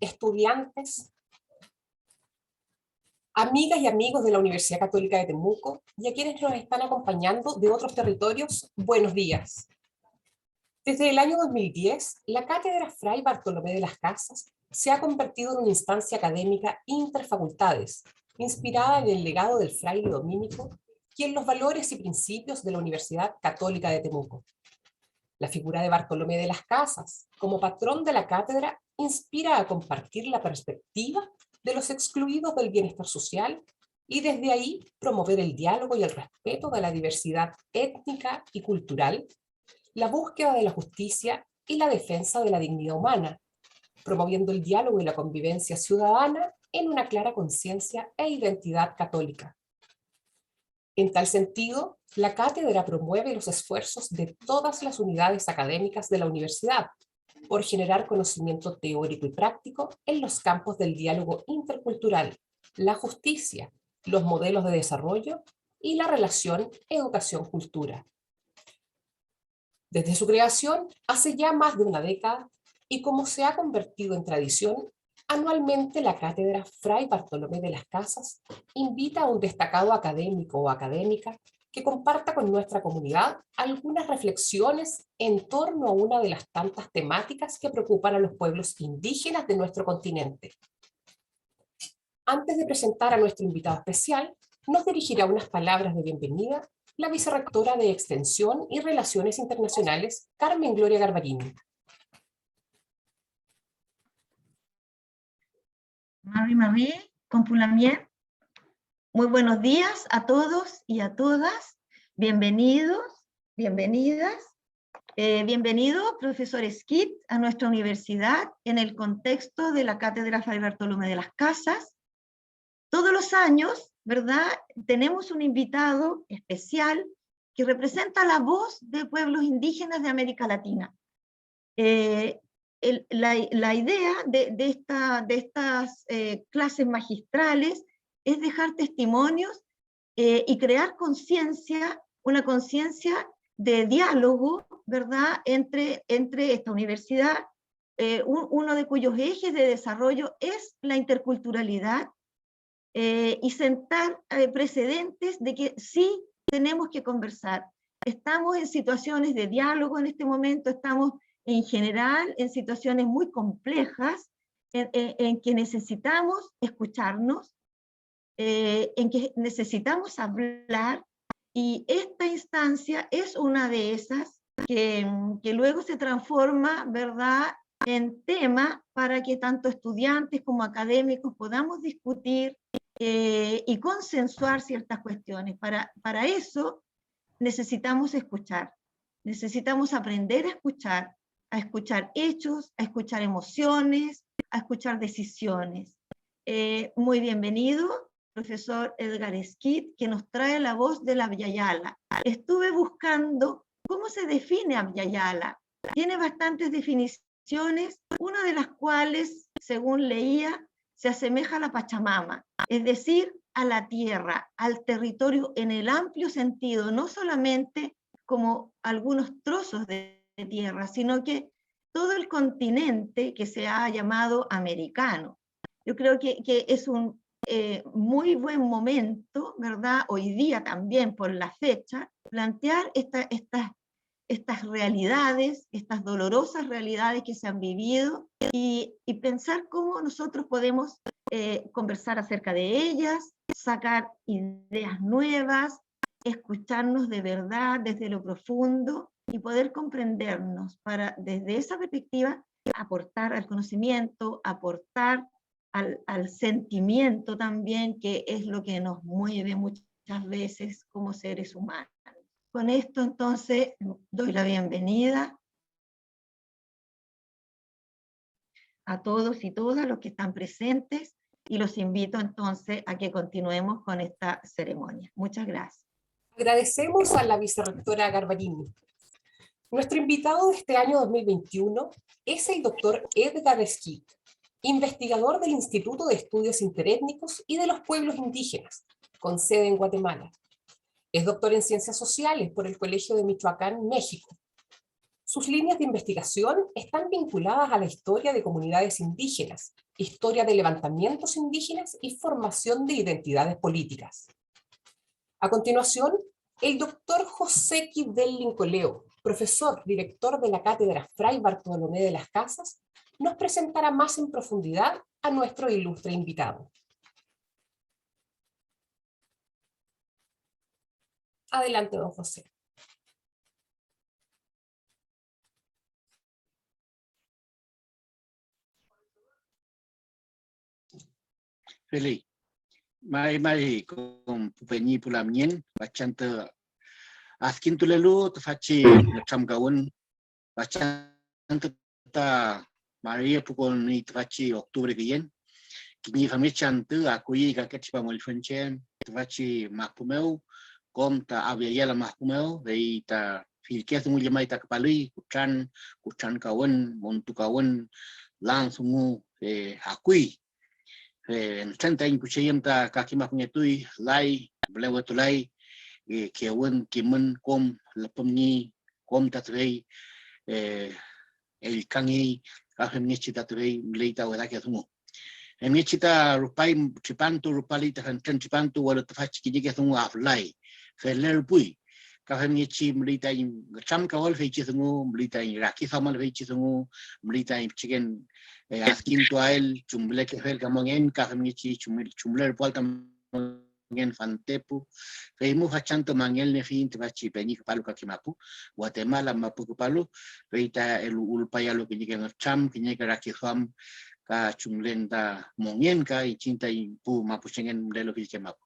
estudiantes, amigas y amigos de la Universidad Católica de Temuco y a quienes nos están acompañando de otros territorios, buenos días. Desde el año 2010, la Cátedra Fray Bartolomé de las Casas se ha convertido en una instancia académica interfacultades, inspirada en el legado del fraile dominico y en los valores y principios de la Universidad Católica de Temuco. La figura de Bartolomé de las Casas, como patrón de la cátedra, inspira a compartir la perspectiva de los excluidos del bienestar social y desde ahí promover el diálogo y el respeto de la diversidad étnica y cultural, la búsqueda de la justicia y la defensa de la dignidad humana, promoviendo el diálogo y la convivencia ciudadana en una clara conciencia e identidad católica. En tal sentido, la cátedra promueve los esfuerzos de todas las unidades académicas de la universidad por generar conocimiento teórico y práctico en los campos del diálogo intercultural, la justicia, los modelos de desarrollo y la relación educación-cultura. Desde su creación, hace ya más de una década, y como se ha convertido en tradición, anualmente la Cátedra Fray Bartolomé de las Casas invita a un destacado académico o académica que comparta con nuestra comunidad algunas reflexiones en torno a una de las tantas temáticas que preocupan a los pueblos indígenas de nuestro continente. Antes de presentar a nuestro invitado especial, nos dirigirá unas palabras de bienvenida la vicerrectora de Extensión y Relaciones Internacionales, Carmen Gloria Garbarini. Marie, Compulamien. Muy buenos días a todos y a todas. Bienvenidos, bienvenidas. Bienvenido, profesor Skid, a nuestra universidad en el contexto de la Cátedra Fray Bartolomé de las Casas. Todos los años, ¿verdad?, tenemos un invitado especial que representa la voz de pueblos indígenas de América Latina. La idea de estas clases magistrales es dejar testimonios y crear conciencia, una conciencia de diálogo, ¿verdad?, entre esta universidad, uno de cuyos ejes de desarrollo es la interculturalidad, y sentar precedentes de que sí tenemos que conversar. Estamos en situaciones de diálogo en este momento, estamos en general en situaciones muy complejas, en que necesitamos escucharnos, en que necesitamos hablar, y esta instancia es una de esas que luego se transforma, ¿verdad?, en tema para que tanto estudiantes como académicos podamos discutir y consensuar ciertas cuestiones. Para eso necesitamos escuchar, necesitamos aprender a escuchar hechos, a escuchar emociones, a escuchar decisiones. Muy bienvenido, profesor Edgar Skid, que nos trae la voz de la Abya-Yala. Estuve buscando cómo se define Abya-Yala. Tiene bastantes definiciones, una de las cuales, según leía, se asemeja a la Pachamama, es decir, a la tierra, al territorio en el amplio sentido, no solamente como algunos trozos de tierra, sino que todo el continente que se ha llamado americano. Yo creo que es un muy buen momento, ¿verdad?, hoy día también por la fecha, plantear estas realidades, estas dolorosas realidades que se han vivido, y pensar cómo nosotros podemos conversar acerca de ellas, sacar ideas nuevas, escucharnos de verdad desde lo profundo y poder comprendernos para, desde esa perspectiva, aportar al conocimiento, aportar al sentimiento también, que es lo que nos mueve muchas veces como seres humanos. Con esto, entonces, doy la bienvenida a todos y todas los que están presentes y los invito entonces a que continuemos con esta ceremonia. Muchas gracias. Agradecemos a la vicerrectora Garbarini. Nuestro invitado de este año 2021 es el doctor Edgar Skid, investigador del Instituto de Estudios Interétnicos y de los Pueblos Indígenas, con sede en Guatemala. Es doctor en Ciencias Sociales por el Colegio de Michoacán, México. Sus líneas de investigación están vinculadas a la historia de comunidades indígenas, historia de levantamientos indígenas y formación de identidades políticas. A continuación, el doctor José Quibel Lincoleo, profesor director de la Cátedra Fray Bartolomé de las Casas, nos presentará más en profundidad a nuestro ilustre invitado. Adelante, don José. Feliz. Mai con pupenyi pulamien bachante askin tulelu tefaci ngecam kawan bachante ta Maria pukul ni tefaci Oktober kiyen kini kami chante aku yi kaket pamol funchen tefaci makpumeu kom ta aviaya la makpumeu dei ta filket mu lemai ta kepalui kutan kawan montu kawan langsung akui tanta inkuchayam ta kakima punyatui lai belewa tulai kiawan kimen kom lepemni kom tatrei el kangi kahemni cita trei leita wala ke tumo emni cita rupai cipantu rupali ta hanten cipantu wala tafach kiji ke tumo aflai feler pui kahemni ci melita ngam kawal fe ci tumo melita raki famal fe ci tumo melita chicken askin tuael chumble que fel kamongen kahmichi chumler pual kamongen fantepu reimu fachanto mangel ne fin tebachi peñi palu kakimapu Guatemala mapu palu reita el ulpaya lo que llega cham que llega rakifam ka chumlenda mongen ka y chinta y pu mapuchengen de lo que mapu.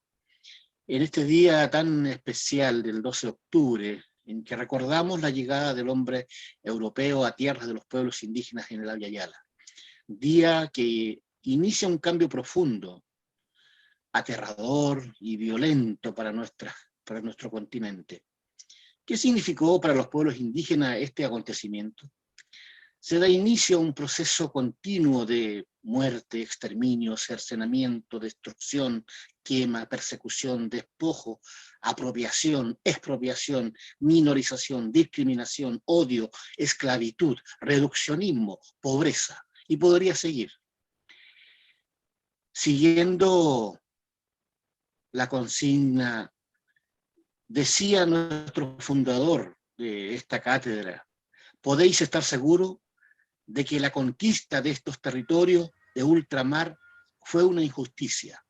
En este día tan especial del 12 de octubre en que recordamos la llegada del hombre europeo a tierras de los pueblos indígenas en el Abya Yala, día que inicia un cambio profundo, aterrador y violento para nuestro continente. ¿Qué significó para los pueblos indígenas este acontecimiento? Se da inicio a un proceso continuo de muerte, exterminio, cercenamiento, destrucción, quema, persecución, despojo, apropiación, expropiación, minorización, discriminación, odio, esclavitud, reduccionismo, pobreza. Y podría seguir. Siguiendo la consigna, decía nuestro fundador de esta cátedra, podéis estar seguros de que la conquista de estos territorios de ultramar fue una injusticia.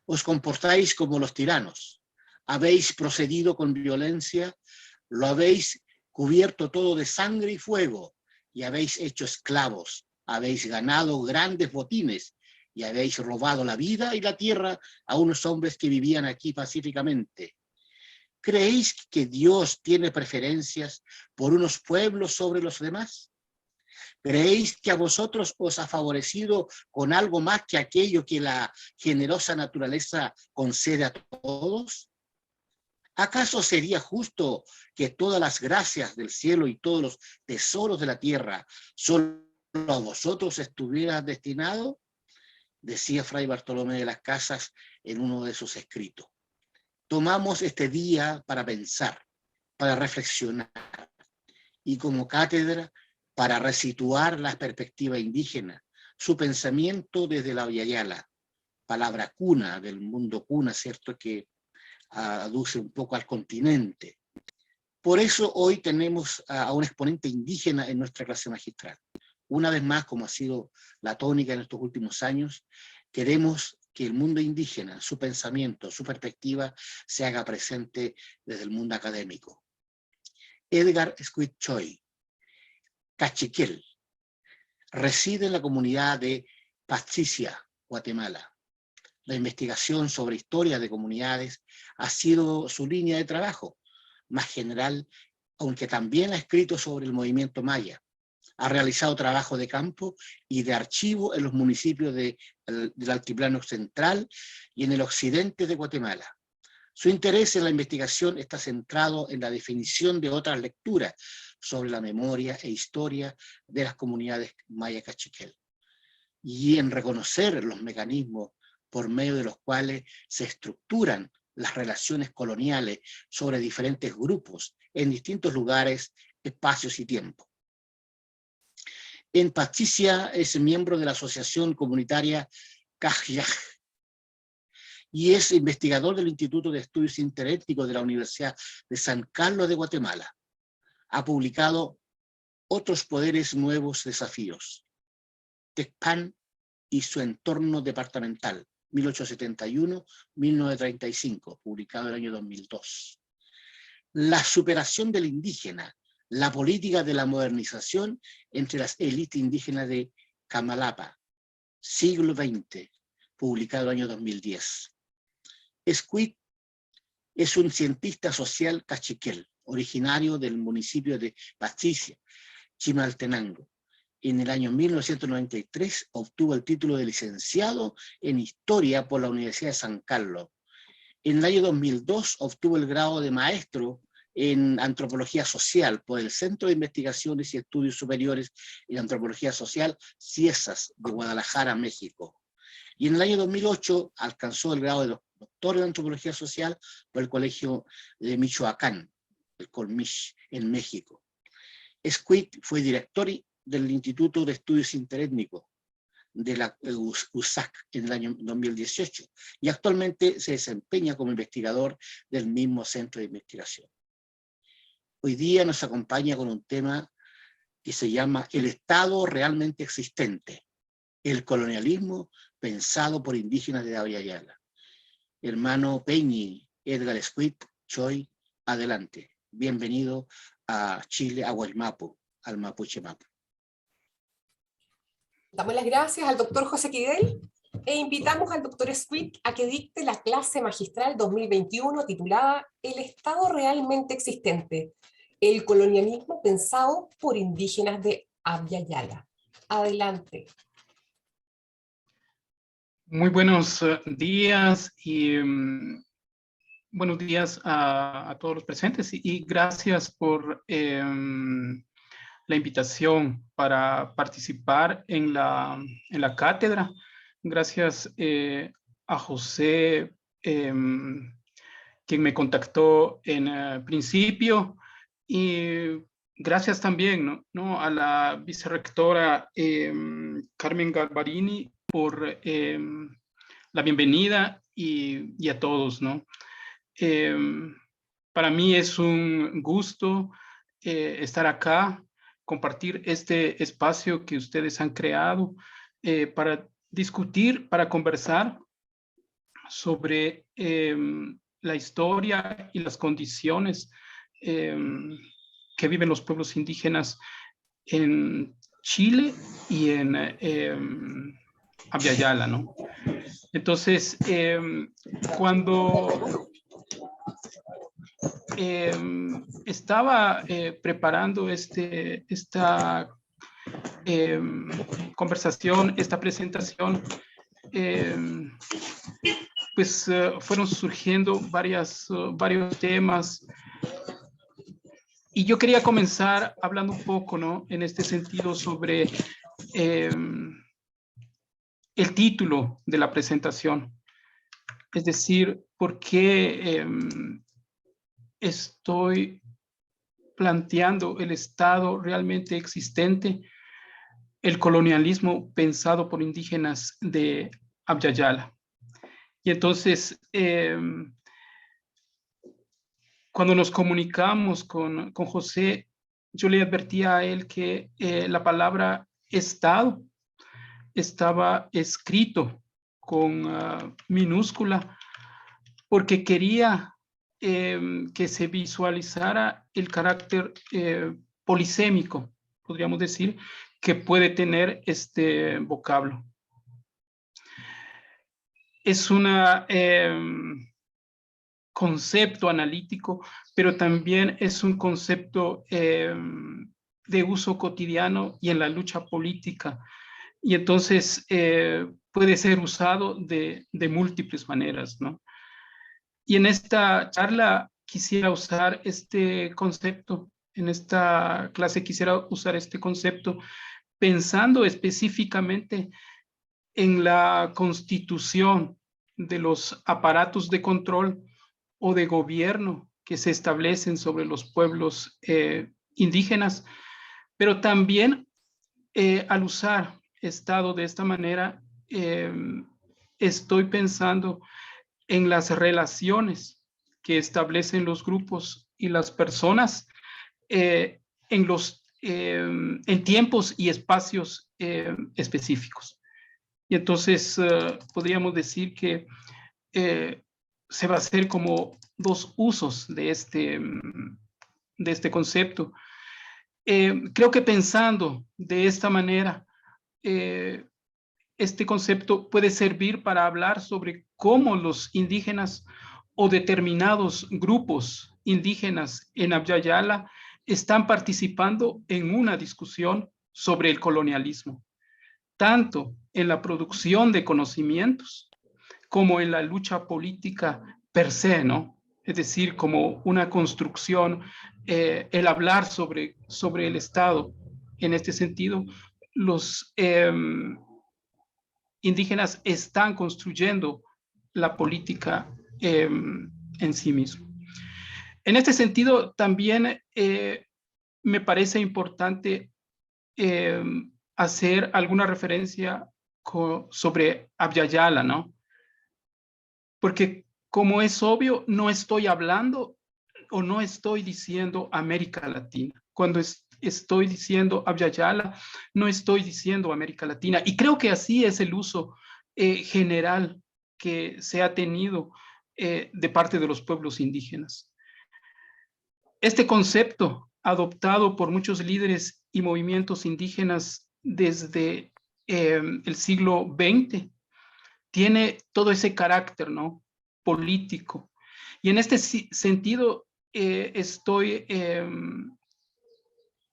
Os comportáis como los tiranos, habéis procedido con violencia, lo habéis cubierto todo de sangre y fuego, y habéis hecho esclavos, habéis ganado grandes botines y habéis robado la vida y la tierra a unos hombres que vivían aquí pacíficamente. ¿Creéis que Dios tiene preferencias por unos pueblos sobre los demás? ¿Creéis que a vosotros os ha favorecido con algo más que aquello que la generosa naturaleza concede a todos? ¿Acaso sería justo que todas las gracias del cielo y todos los tesoros de la tierra solo a vosotros estuviera destinado? Decía Fray Bartolomé de las Casas en uno de sus escritos. Tomamos este día para pensar, para reflexionar y como cátedra para resituar la perspectiva indígena, su pensamiento desde la Abya Yala, palabra cuna del mundo cuna, ¿cierto?, que aduce un poco al continente. Por eso hoy tenemos a un exponente indígena en nuestra clase magistral. Una vez más, como ha sido la tónica en estos últimos años, queremos que el mundo indígena, su pensamiento, su perspectiva, se haga presente desde el mundo académico. Edgar Squid Choi, Cachiquel, reside en la comunidad de Patricia, Guatemala. La investigación sobre historia de comunidades ha sido su línea de trabajo, más general, aunque también ha escrito sobre el movimiento maya. Ha realizado trabajo de campo y de archivo en los municipios del Altiplano Central y en el occidente de Guatemala. Su interés en la investigación está centrado en la definición de otras lecturas sobre la memoria e historia de las comunidades maya cachiquel y en reconocer los mecanismos por medio de los cuales se estructuran las relaciones coloniales sobre diferentes grupos en distintos lugares, espacios y tiempos. En Patricia es miembro de la Asociación Comunitaria Cajyaj y es investigador del Instituto de Estudios Interétnicos de la Universidad de San Carlos de Guatemala. Ha publicado Otros Poderes, Nuevos Desafíos, Tecpan y su entorno departamental, 1871-1935, publicado en el año 2002. La superación del indígena, la política de la modernización entre las élites indígenas de Camalapa, siglo XX, publicado en el año 2010. Squid es un cientista social cachiquel, originario del municipio de Patricia, Chimaltenango. En el año 1993 obtuvo el título de licenciado en Historia por la Universidad de San Carlos. En el año 2002 obtuvo el grado de maestro en Antropología Social por el Centro de Investigaciones y Estudios Superiores en Antropología Social, CIESAS, de Guadalajara, México. Y en el año 2008 alcanzó el grado de doctor en Antropología Social por el Colegio de Michoacán, el Colmich, en México. Squid fue director del Instituto de Estudios Interétnicos de la USAC en el año 2018 y actualmente se desempeña como investigador del mismo centro de investigación. Hoy día nos acompaña con un tema que se llama El Estado realmente existente, el colonialismo pensado por indígenas de Abya Yala. Hermano Peñi, Edgar Squid, Choi, adelante. Bienvenido a Chile, a Guaymapu, al Mapuche Mapu. Damos las gracias al doctor José Kidel e invitamos al doctor Squid a que dicte la clase magistral 2021 titulada El Estado realmente existente, el colonialismo pensado por indígenas de Abya Yala. Adelante. Muy buenos días y buenos días a todos los presentes y gracias por la invitación para participar en la cátedra. Gracias a José, quien me contactó en principio, y gracias también ¿no? A la vicerrectora Carmen Garbarini por la bienvenida y a todos, ¿no? Para mí es un gusto estar acá, compartir este espacio que ustedes han creado para discutir, para conversar sobre la historia y las condiciones que viven los pueblos indígenas en Chile y en Abya Yala, ¿no? Entonces, cuando estaba preparando esta conversación, esta presentación, pues fueron surgiendo varios temas. Y yo quería comenzar hablando un poco, ¿no? En este sentido sobre el título de la presentación. Es decir, ¿por qué estoy planteando el Estado realmente existente, el colonialismo pensado por indígenas de Abya Yala? Y entonces, cuando nos comunicamos con José, yo le advertía a él que la palabra Estado estaba escrito con minúscula porque quería que se visualizara el carácter polisémico, podríamos decir, que puede tener este vocablo. Es un concepto analítico, pero también es un concepto de uso cotidiano y en la lucha política. Y entonces puede ser usado de múltiples maneras, ¿no? Y en esta charla quisiera usar este concepto, en esta clase quisiera usar este concepto pensando específicamente en la constitución de los aparatos de control o de gobierno que se establecen sobre los pueblos indígenas, pero también al usar Estado de esta manera, estoy pensando en las relaciones que establecen los grupos y las personas en tiempos y espacios específicos. Y entonces podríamos decir que se va a hacer como dos usos de este concepto. Creo que pensando de esta manera, este concepto puede servir para hablar sobre cómo los indígenas o determinados grupos indígenas en Abya Yala están participando en una discusión sobre el colonialismo, tanto en la producción de conocimientos como en la lucha política per se, ¿no? Es decir, como una construcción, el hablar sobre el Estado. En este sentido, los indígenas están construyendo la política en sí mismo. En este sentido, también me parece importante hacer alguna referencia sobre Abya Yala, ¿no? Porque como es obvio, no estoy hablando o no estoy diciendo América Latina. Cuando estoy diciendo Abya Yala, no estoy diciendo América Latina. Y creo que así es el uso general que se ha tenido de parte de los pueblos indígenas. Este concepto, adoptado por muchos líderes y movimientos indígenas desde el siglo XX, tiene todo ese carácter, ¿no?, político. Y en este sentido estoy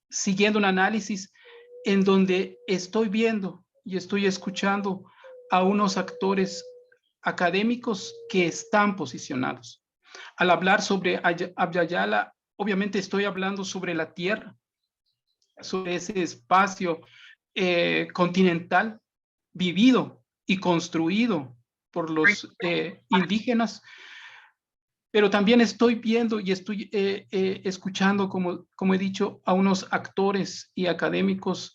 siguiendo un análisis en donde estoy viendo y estoy escuchando a unos actores académicos que están posicionados. Al hablar sobre Abya Yala, obviamente estoy hablando sobre la tierra, sobre ese espacio continental vivido y construido por los indígenas, pero también estoy viendo y estoy escuchando, como he dicho, a unos actores y académicos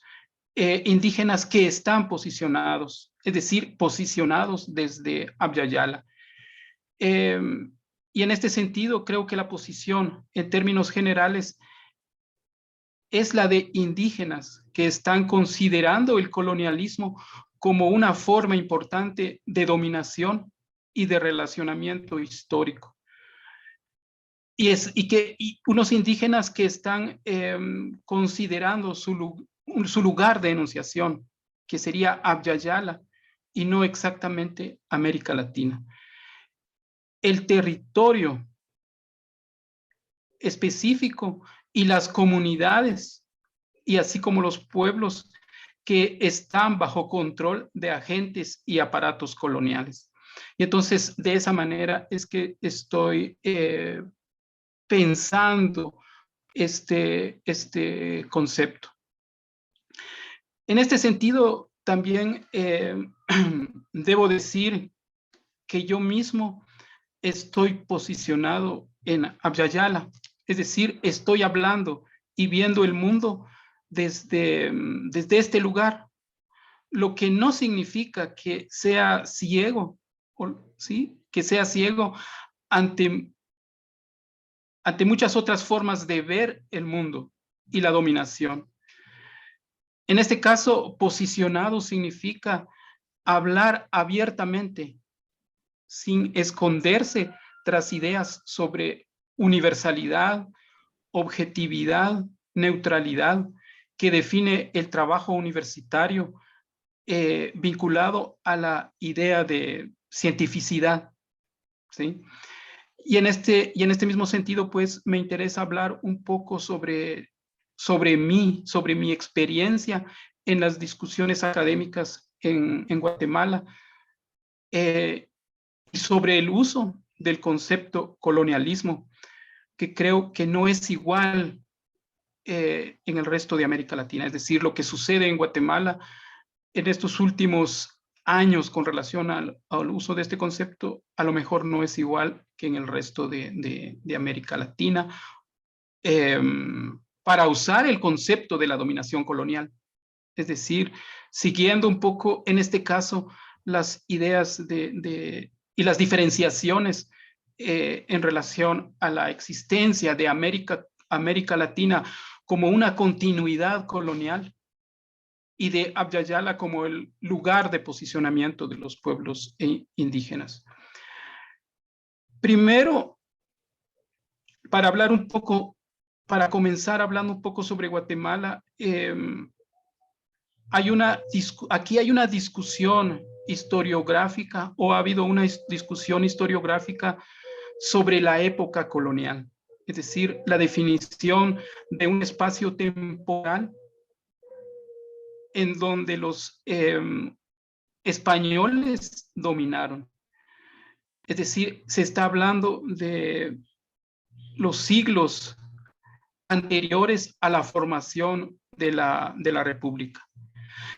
indígenas que están posicionados, es decir, posicionados desde Abya Yala. Y en este sentido, creo que la posición, en términos generales, es la de indígenas que están considerando el colonialismo como una forma importante de dominación y de relacionamiento histórico. Y unos indígenas que están considerando su lugar de enunciación, que sería Abya Yala, y no exactamente América Latina. El territorio específico y las comunidades, y así como los pueblos que están bajo control de agentes y aparatos coloniales. Y entonces, de esa manera es que estoy pensando este concepto. En este sentido, también debo decir que yo mismo estoy posicionado en Abya Yala, es decir, estoy hablando y viendo el mundo desde este lugar, lo que no significa que sea ciego, ¿sí?, que sea ciego ante muchas otras formas de ver el mundo y la dominación. En este caso, posicionado significa hablar abiertamente, sin esconderse tras ideas sobre universalidad, objetividad, neutralidad, que define el trabajo universitario vinculado a la idea de cientificidad, ¿sí? Y en este mismo sentido, pues, me interesa hablar un poco sobre mi experiencia en las discusiones académicas en Guatemala, y sobre el uso del concepto colonialismo, que creo que no es igual en el resto de América Latina. Es decir, lo que sucede en Guatemala en estos últimos años con relación al uso de este concepto, a lo mejor no es igual que en el resto de América Latina, para usar el concepto de la dominación colonial. Es decir, siguiendo un poco, en este caso, las ideas y las diferenciaciones en relación a la existencia de América Latina como una continuidad colonial y de Abya Yala como el lugar de posicionamiento de los pueblos indígenas. Primero, para comenzar hablando un poco sobre Guatemala, aquí hay una discusión historiográfica, o ha habido una discusión historiográfica sobre la época colonial, es decir, la definición de un espacio temporal en donde los españoles dominaron. Es decir, se está hablando de los siglos anteriores a la formación de la República.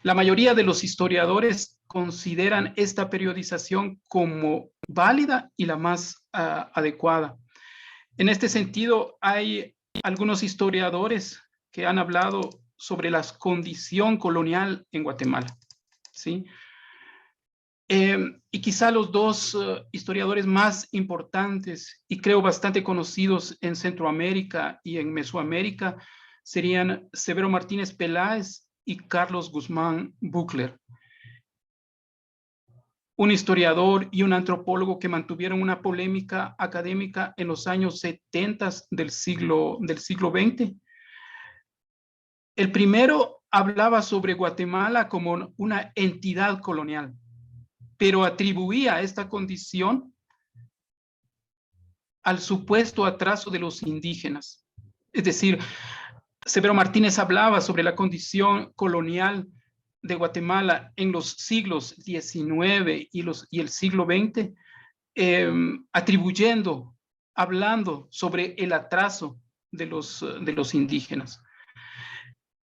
La mayoría de los historiadores consideran esta periodización como válida y la más adecuada. En este sentido, hay algunos historiadores que han hablado sobre la condición colonial en Guatemala, ¿sí? Y quizá los dos historiadores más importantes y creo bastante conocidos en Centroamérica y en Mesoamérica serían Severo Martínez Peláez y Carlos Guzmán Buchler, un historiador y un antropólogo que mantuvieron una polémica académica en los años 70 del siglo XX. El primero hablaba sobre Guatemala como una entidad colonial, pero atribuía esta condición al supuesto atraso de los indígenas. Es decir, Severo Martínez hablaba sobre la condición colonial de Guatemala en los siglos XIX y el siglo XX, hablando sobre el atraso de los indígenas.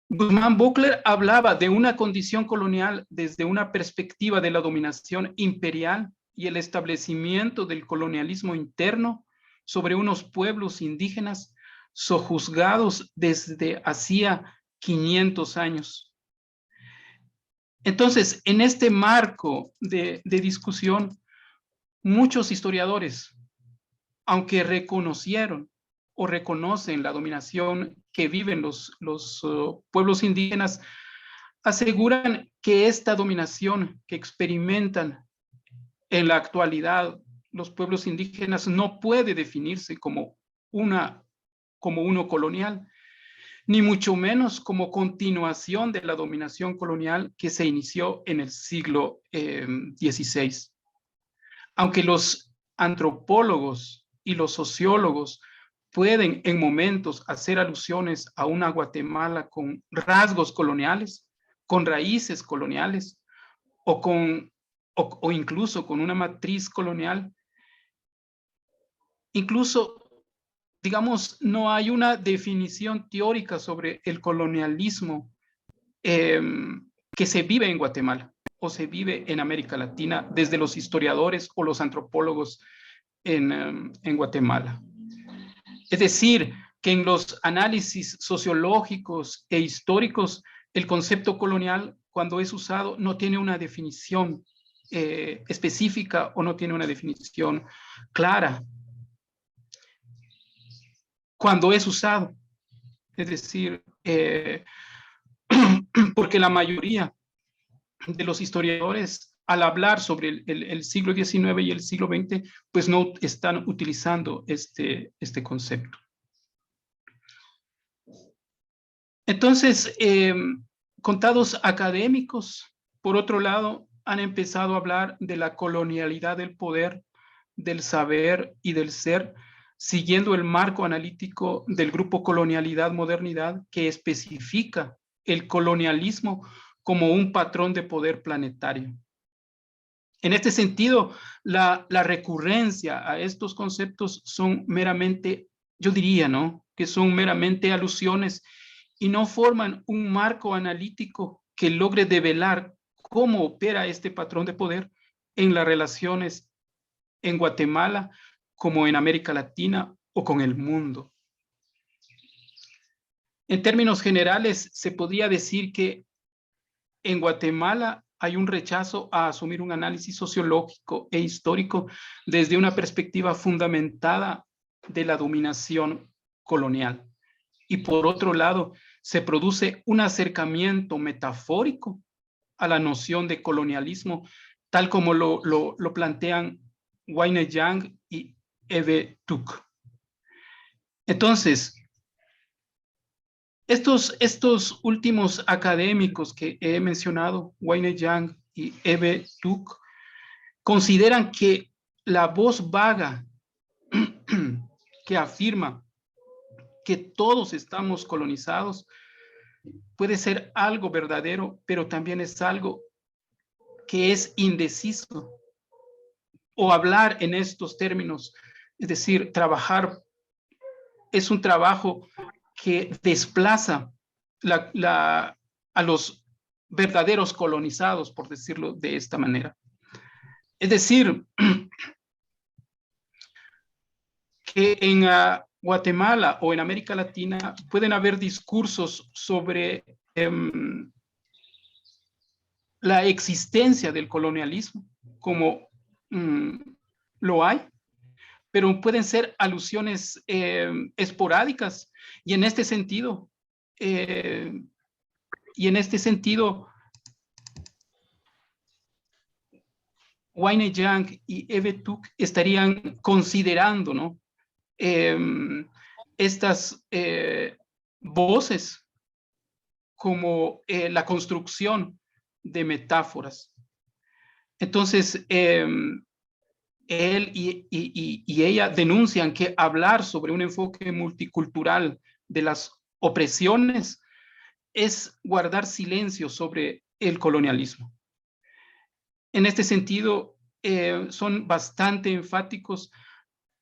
Guzmán Buchler hablaba de una condición colonial desde una perspectiva de la dominación imperial y el establecimiento del colonialismo interno sobre unos pueblos indígenas sojuzgados desde hacía 500 años. Entonces, en este marco de discusión, muchos historiadores, aunque reconocieron o reconocen la dominación que viven los pueblos indígenas, aseguran que esta dominación que experimentan en la actualidad los pueblos indígenas no puede definirse como uno colonial, ni mucho menos como continuación de la dominación colonial que se inició en el siglo XVI. Aunque los antropólogos y los sociólogos pueden en momentos hacer alusiones a una Guatemala con rasgos coloniales, con raíces coloniales, o incluso con una matriz colonial, incluso, digamos, no hay una definición teórica sobre el colonialismo que se vive en Guatemala o se vive en América Latina desde los historiadores o los antropólogos en Guatemala. Es decir, que en los análisis sociológicos e históricos, el concepto colonial, cuando es usado, no tiene una definición específica o no tiene una definición clara cuando es usado. Es decir, porque la mayoría de los historiadores, al hablar sobre el siglo XIX y el siglo XX, pues no están utilizando este concepto. Entonces, contados académicos, por otro lado, han empezado a hablar de la colonialidad del poder, del saber y del ser, siguiendo el marco analítico del grupo Colonialidad-Modernidad, que especifica el colonialismo como un patrón de poder planetario. En este sentido, la recurrencia a estos conceptos son meramente, yo diría, ¿no?, que son meramente alusiones y no forman un marco analítico que logre develar cómo opera este patrón de poder en las relaciones en Guatemala, como en América Latina o con el mundo. En términos generales, se podría decir que en Guatemala hay un rechazo a asumir un análisis sociológico e histórico desde una perspectiva fundamentada de la dominación colonial. Y por otro lado, se produce un acercamiento metafórico a la noción de colonialismo, tal como lo plantean Wayne Yang y Eve Tuck. Entonces, estos últimos académicos que he mencionado, Wayne Yang y Eve Tuck, consideran que la voz vaga que afirma que todos estamos colonizados puede ser algo verdadero, pero también es algo que es indeciso. O hablar en estos términos, es decir, trabajar es un trabajo que desplaza a los verdaderos colonizados, por decirlo de esta manera. Es decir, que en Guatemala o en América Latina pueden haber discursos sobre la existencia del colonialismo, como lo hay, pero pueden ser alusiones esporádicas, y en este sentido, Wayne Yang y Eve Tuck estarían considerando, ¿no?, estas voces como la construcción de metáforas. Entonces, él y ella denuncian que hablar sobre un enfoque multicultural de las opresiones es guardar silencio sobre el colonialismo. En este sentido, son bastante enfáticos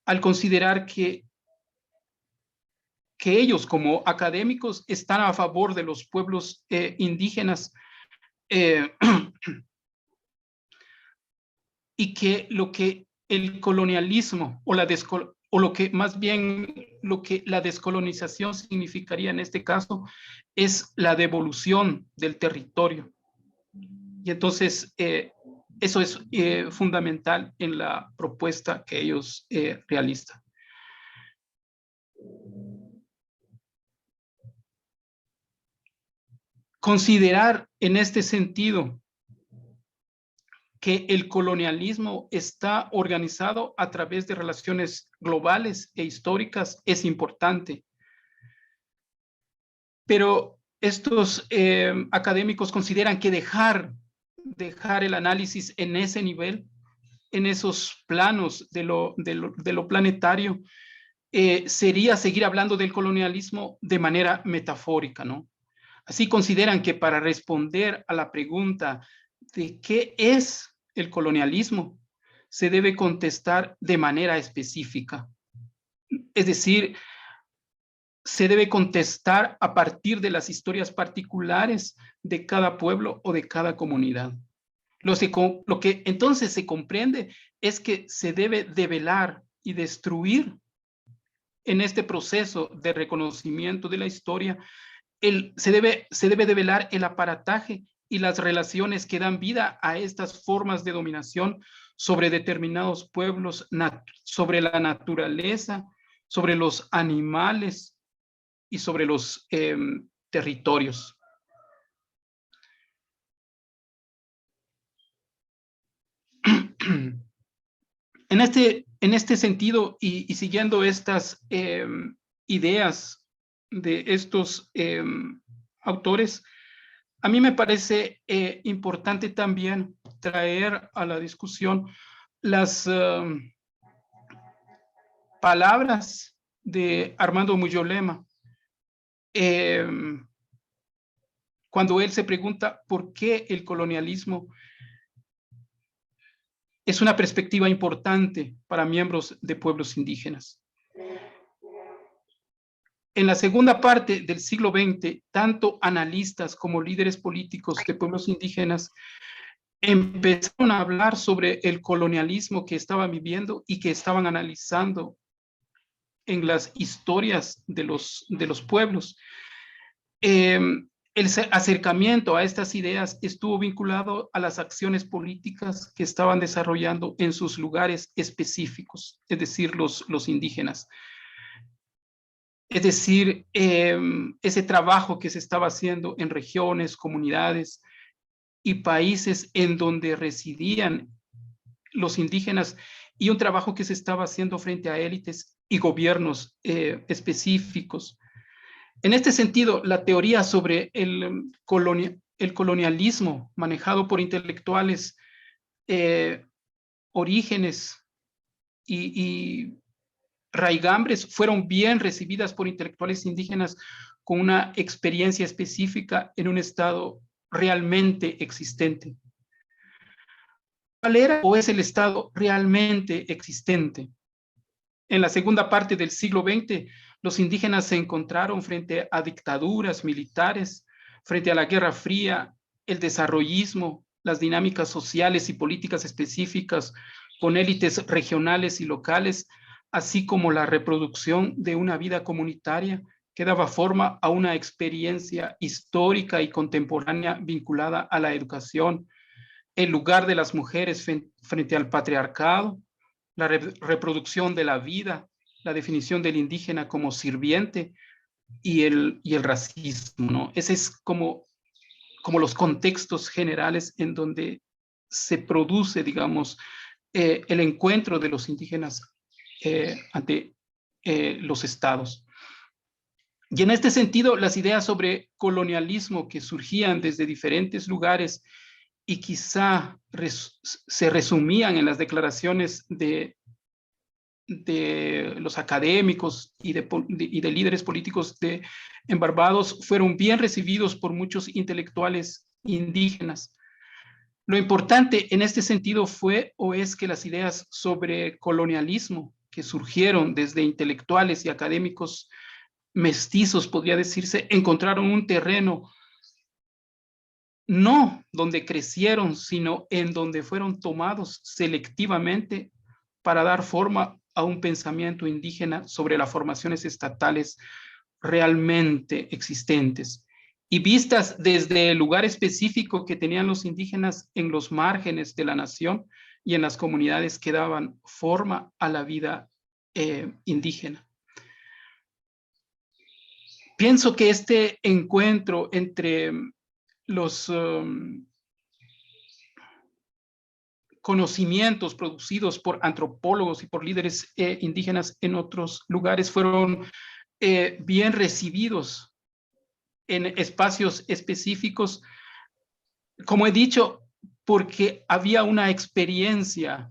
al considerar que ellos como académicos están a favor de los pueblos indígenas, y que lo que el colonialismo o lo que más bien lo que la descolonización significaría en este caso es la devolución del territorio. Y entonces eso es fundamental en la propuesta que ellos realizan. Considerar en este sentido que el colonialismo está organizado a través de relaciones globales e históricas es importante. Pero estos académicos consideran que dejar el análisis en ese nivel, en esos planos de lo planetario, sería seguir hablando del colonialismo de manera metafórica, ¿no? Así consideran que para responder a la pregunta de qué es el colonialismo, se debe contestar de manera específica. Es decir, se debe contestar a partir de las historias particulares de cada pueblo o de cada comunidad. Lo que entonces se comprende es que se debe develar y destruir en este proceso de reconocimiento de la historia. Se debe develar el aparataje y las relaciones que dan vida a estas formas de dominación sobre determinados pueblos, sobre la naturaleza, sobre los animales y sobre los territorios. En este sentido, y siguiendo estas ideas de estos autores, a mí me parece importante también traer a la discusión las palabras de Armando Muyolema, cuando él se pregunta por qué el colonialismo es una perspectiva importante para miembros de pueblos indígenas. En la segunda parte del siglo XX, tanto analistas como líderes políticos de pueblos indígenas empezaron a hablar sobre el colonialismo que estaban viviendo y que estaban analizando en las historias de los pueblos. El acercamiento a estas ideas estuvo vinculado a las acciones políticas que estaban desarrollando en sus lugares específicos, es decir, los indígenas. Es decir, ese trabajo que se estaba haciendo en regiones, comunidades y países en donde residían los indígenas, y un trabajo que se estaba haciendo frente a élites y gobiernos específicos. En este sentido, la teoría sobre el colonialismo manejado por intelectuales, orígenes y raigambres fueron bien recibidas por intelectuales indígenas con una experiencia específica en un estado realmente existente. ¿Cuál era o es el estado realmente existente? En la segunda parte del siglo XX, los indígenas se encontraron frente a dictaduras militares, frente a la Guerra Fría, el desarrollismo, las dinámicas sociales y políticas específicas con élites regionales y locales, así como la reproducción de una vida comunitaria que daba forma a una experiencia histórica y contemporánea vinculada a la educación, el lugar de las mujeres frente al patriarcado, la reproducción de la vida, la definición del indígena como sirviente y el racismo, ¿no? Ese es como los contextos generales en donde se produce, digamos, el encuentro de los indígenas ante los estados. Y en este sentido, las ideas sobre colonialismo que surgían desde diferentes lugares y quizá se resumían en las declaraciones de los académicos y de líderes políticos en Barbados, fueron bien recibidos por muchos intelectuales indígenas. Lo importante en este sentido fue o es que las ideas sobre colonialismo que surgieron desde intelectuales y académicos mestizos, podría decirse, encontraron un terreno no donde crecieron, sino en donde fueron tomados selectivamente para dar forma a un pensamiento indígena sobre las formaciones estatales realmente existentes y vistas desde el lugar específico que tenían los indígenas en los márgenes de la nación y en las comunidades que daban forma a la vida indígena. Pienso que este encuentro entre los conocimientos producidos por antropólogos y por líderes indígenas en otros lugares fueron bien recibidos en espacios específicos, como he dicho, porque había una experiencia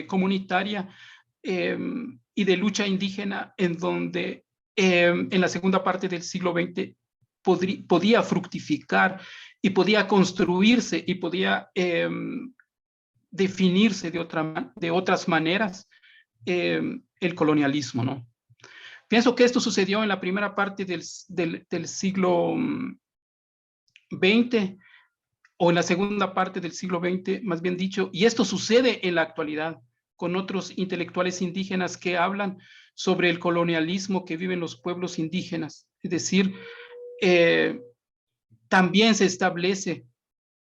comunitaria y de lucha indígena en donde en la segunda parte del siglo XX podía fructificar y podía construirse y podía definirse de otras maneras el colonialismo, ¿no? Pienso que esto sucedió en la primera parte del siglo XX o en la segunda parte del siglo XX, más bien dicho, y esto sucede en la actualidad con otros intelectuales indígenas que hablan sobre el colonialismo que viven los pueblos indígenas. Es decir, también se establece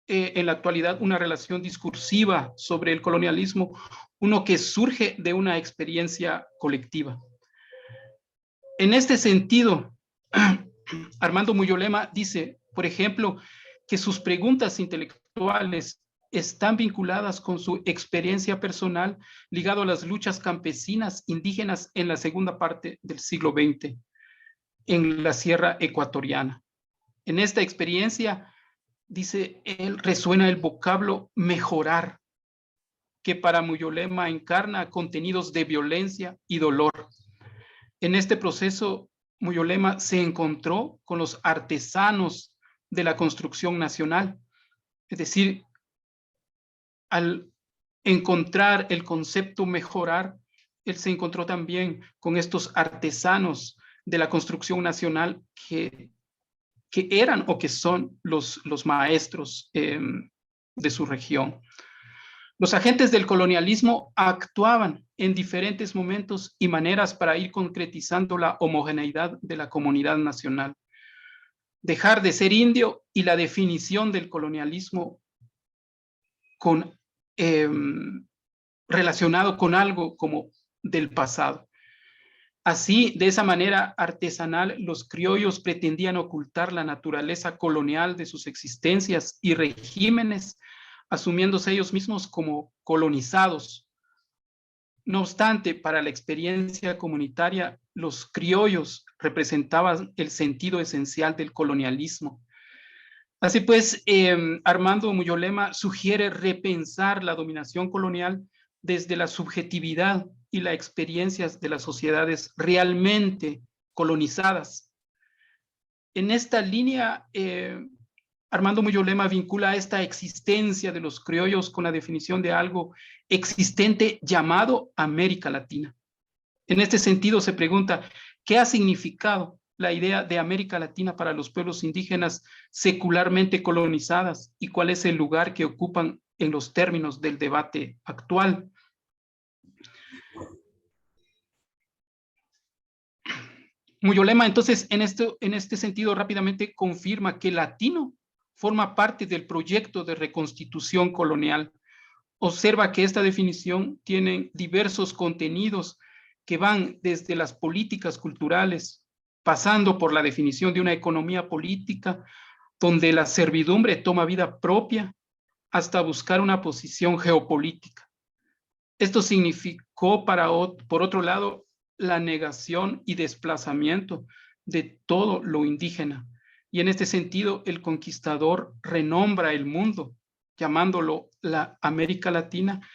en la actualidad una relación discursiva sobre el colonialismo, uno que surge de una experiencia colectiva. En este sentido, Armando Muyolema dice, por ejemplo, que sus preguntas intelectuales están vinculadas con su experiencia personal ligado a las luchas campesinas indígenas en la segunda parte del siglo XX, en la Sierra Ecuatoriana. En esta experiencia, dice él, resuena el vocablo mejorar, que para Muyolema encarna contenidos de violencia y dolor. En este proceso, Muyolema se encontró con los artesanos de la construcción nacional. Es decir, al encontrar el concepto mejorar, él se encontró también con estos artesanos de la construcción nacional que eran o que son los maestros de su región. Los agentes del colonialismo actuaban en diferentes momentos y maneras para ir concretizando la homogeneidad de la comunidad nacional. dejar de ser indio y la definición del colonialismo relacionado con algo como del pasado. Así, de esa manera artesanal, los criollos pretendían ocultar la naturaleza colonial de sus existencias y regímenes, asumiéndose ellos mismos como colonizados. No obstante, para la experiencia comunitaria, los criollos representaban el sentido esencial del colonialismo. Así pues, Armando Muyolema sugiere repensar la dominación colonial desde la subjetividad y las experiencias de las sociedades realmente colonizadas. En esta línea, Armando Muyolema vincula esta existencia de los criollos con la definición de algo existente llamado América Latina. En este sentido se pregunta, ¿qué ha significado la idea de América Latina para los pueblos indígenas secularmente colonizadas y cuál es el lugar que ocupan en los términos del debate actual? Muyolema, entonces, en este sentido, rápidamente confirma que latino forma parte del proyecto de reconstitución colonial. Observa que esta definición tiene diversos contenidos que van desde las políticas culturales, pasando por la definición de una economía política, donde la servidumbre toma vida propia, hasta buscar una posición geopolítica. Esto significó, por otro lado, la negación y desplazamiento de todo lo indígena. Y en este sentido, el conquistador renombra el mundo, llamándolo la América Latina,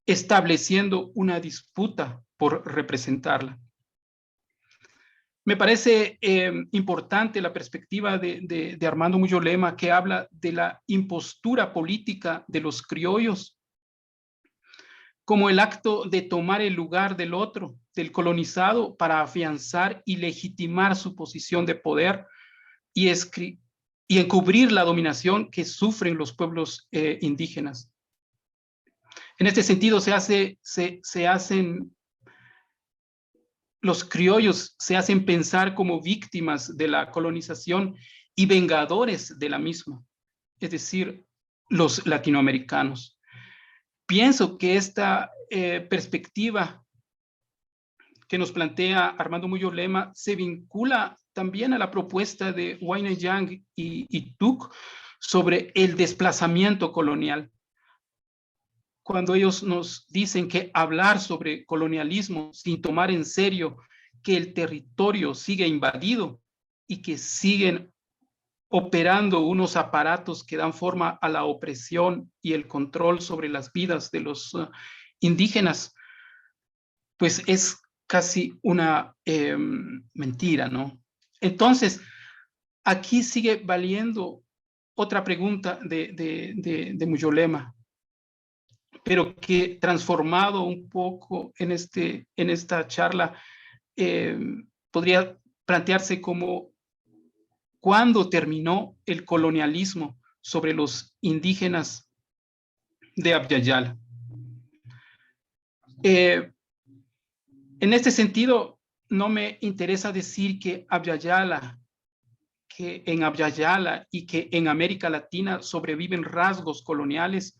estableciendo una disputa por representarla. Me parece importante la perspectiva de Armando Muyolema, que habla de la impostura política de los criollos como el acto de tomar el lugar del otro, del colonizado, para afianzar y legitimar su posición de poder y encubrir la dominación que sufren los pueblos indígenas. En este sentido, los criollos se hacen pensar como víctimas de la colonización y vengadores de la misma, es decir, los latinoamericanos. Pienso que esta perspectiva que nos plantea Armando Muyolema se vincula también a la propuesta de Wayne Yang y Tuck sobre el desplazamiento colonial. Cuando ellos nos dicen que hablar sobre colonialismo sin tomar en serio que el territorio sigue invadido y que siguen operando unos aparatos que dan forma a la opresión y el control sobre las vidas de los indígenas, pues es casi una mentira, ¿no? Entonces, aquí sigue valiendo otra pregunta de Muyolema, pero que transformado un poco en esta charla, podría plantearse como ¿cuándo terminó el colonialismo sobre los indígenas de Abya Yala? En este sentido, no me interesa decir que en Abya Yala y que en América Latina sobreviven rasgos coloniales,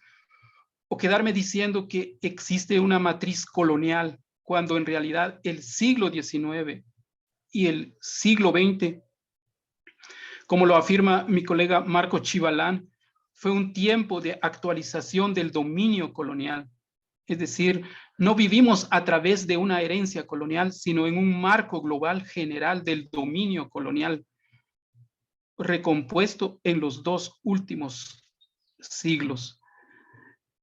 o quedarme diciendo que existe una matriz colonial, cuando en realidad el siglo XIX y el siglo XX, como lo afirma mi colega Marco Chivalán, fue un tiempo de actualización del dominio colonial. Es decir, no vivimos a través de una herencia colonial, sino en un marco global general del dominio colonial, recompuesto en los dos últimos siglos.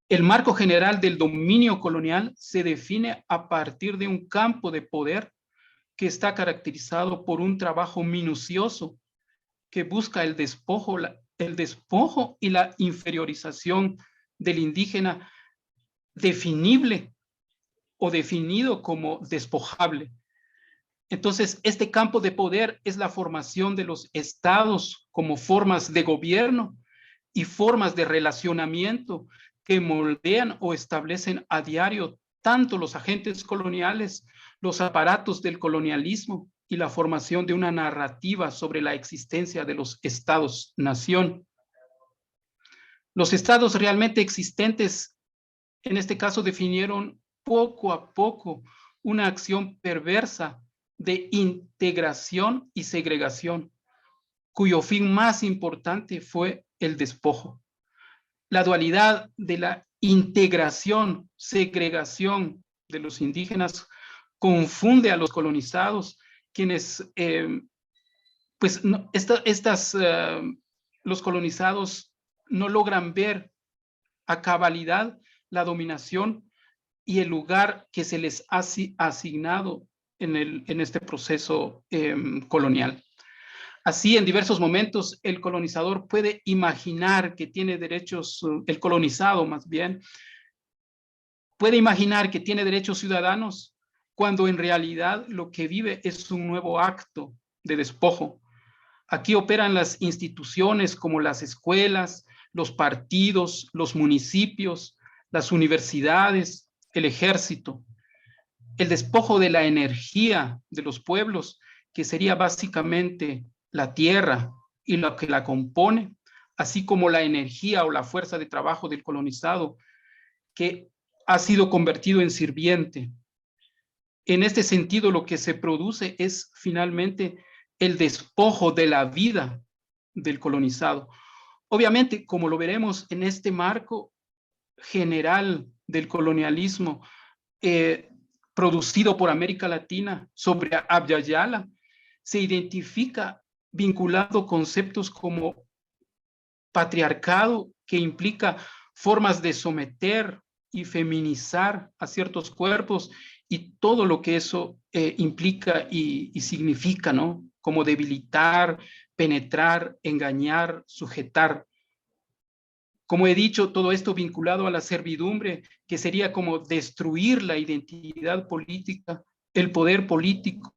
El marco general del dominio colonial se define a partir de un campo de poder que está caracterizado por un trabajo minucioso que busca el despojo y la inferiorización del indígena definible o definido como despojable. Entonces, este campo de poder es la formación de los estados como formas de gobierno y formas de relacionamiento que moldean o establecen a diario tanto los agentes coloniales, los aparatos del colonialismo y la formación de una narrativa sobre la existencia de los estados-nación. Los estados realmente existentes, en este caso, definieron poco a poco una acción perversa de integración y segregación, cuyo fin más importante fue el despojo. La dualidad de la integración, segregación de los indígenas confunde a los colonizados, quienes, pues, no, los colonizados no logran ver a cabalidad la dominación y el lugar que se les ha asignado en este proceso colonial. Así, en diversos momentos, el colonizador puede imaginar que tiene derechos, el colonizado más bien, puede imaginar que tiene derechos ciudadanos, cuando en realidad lo que vive es un nuevo acto de despojo. Aquí operan las instituciones como las escuelas, los partidos, los municipios, las universidades, el ejército. El despojo de la energía de los pueblos, que sería básicamente la tierra y lo que la compone, así como la energía o la fuerza de trabajo del colonizado, que ha sido convertido en sirviente. En este sentido, lo que se produce es finalmente el despojo de la vida del colonizado. Obviamente, como lo veremos en este marco general del colonialismo producido por América Latina sobre Abya Yala, se identifica vinculado conceptos como patriarcado, que implica formas de someter y feminizar a ciertos cuerpos y todo lo que eso implica y significa, ¿no? Como debilitar, penetrar, engañar, sujetar. Como he dicho, todo esto vinculado a la servidumbre, que sería como destruir la identidad política, el poder político,